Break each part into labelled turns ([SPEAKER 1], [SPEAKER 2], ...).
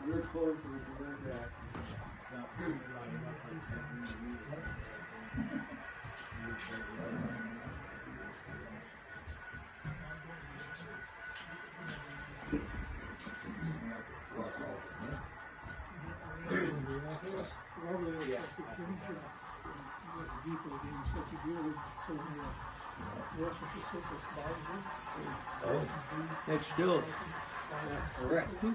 [SPEAKER 1] You're close to the
[SPEAKER 2] It's still
[SPEAKER 1] correct. The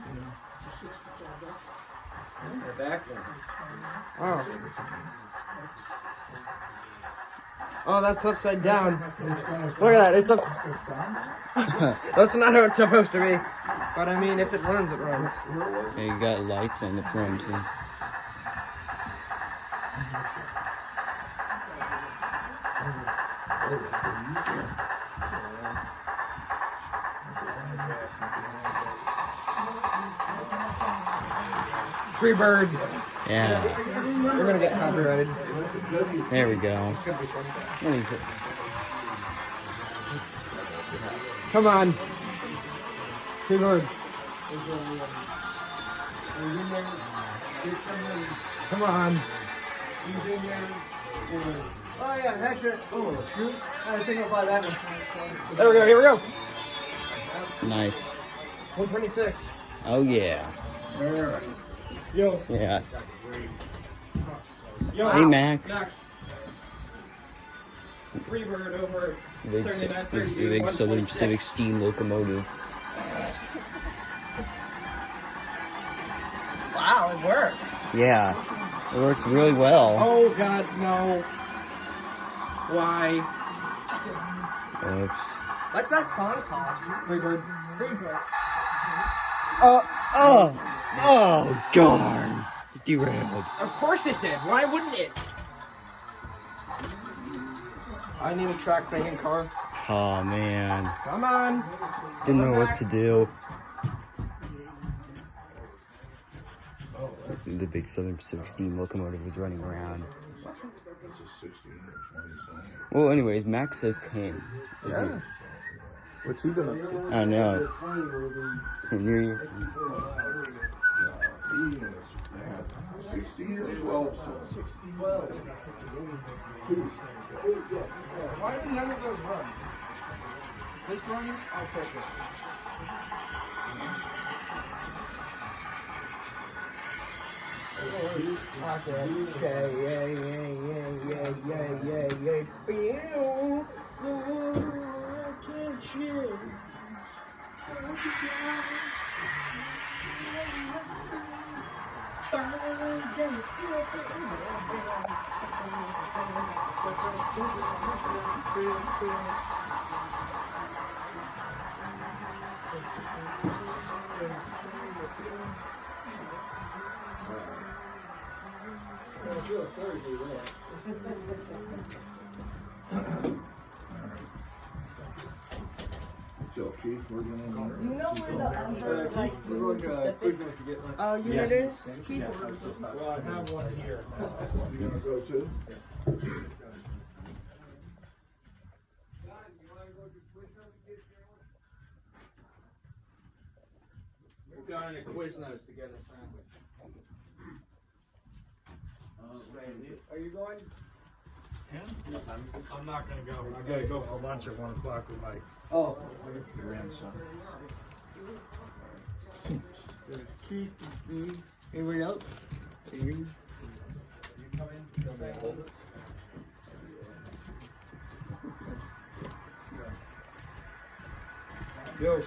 [SPEAKER 1] back one.
[SPEAKER 2] oh. Oh, that's upside down. Look at that, it's upside. That's not how it's supposed to be. But I mean, if it runs, it runs.
[SPEAKER 3] Yeah, you got lights on the front too.
[SPEAKER 2] Free bird.
[SPEAKER 3] Yeah.
[SPEAKER 2] We're gonna get copyrighted.
[SPEAKER 3] There we go.
[SPEAKER 2] Come on. Free birds. Come on.
[SPEAKER 1] Oh yeah, that's it. Oh shoot! I think about that one.
[SPEAKER 2] There we go. Here we go.
[SPEAKER 3] Nice.
[SPEAKER 2] 126.
[SPEAKER 3] Oh yeah.
[SPEAKER 2] Yo.
[SPEAKER 3] Yeah.
[SPEAKER 2] Yo.
[SPEAKER 3] Hey Max.
[SPEAKER 2] Max. Free bird over.
[SPEAKER 3] The big Southern Civic steam locomotive.
[SPEAKER 2] Wow, it works.
[SPEAKER 3] Yeah. It works really well.
[SPEAKER 2] Oh God, no. Why?
[SPEAKER 3] Oops.
[SPEAKER 2] What's that song called? Free bird. Free bird.
[SPEAKER 3] Oh darn. Derailed.
[SPEAKER 2] Of course it did. Why wouldn't it? I need a track banging car.
[SPEAKER 3] Oh man.
[SPEAKER 2] Come on.
[SPEAKER 3] Didn't know what to do. The big Southern Pacific steam locomotive was running around. Well, anyways, Max says came.
[SPEAKER 1] Yeah. What's he been up to?
[SPEAKER 3] I know. New Year.
[SPEAKER 1] 16 and 12, so.
[SPEAKER 2] Why do none of those run? This runs, I'll take it.
[SPEAKER 1] So, Keith, we're going
[SPEAKER 4] You know where the like Pacific?
[SPEAKER 2] Unit is?
[SPEAKER 5] Well, I have one here.
[SPEAKER 1] You gonna go too?
[SPEAKER 2] We're going to Quiznos to get a sandwich. Are you going?
[SPEAKER 5] I'm not gonna go. I gotta go for lunch at 1 o'clock with my
[SPEAKER 2] Oh.
[SPEAKER 5] grandson.
[SPEAKER 2] There's Keith, me, anybody else? You?
[SPEAKER 5] You come in.
[SPEAKER 2] Yo.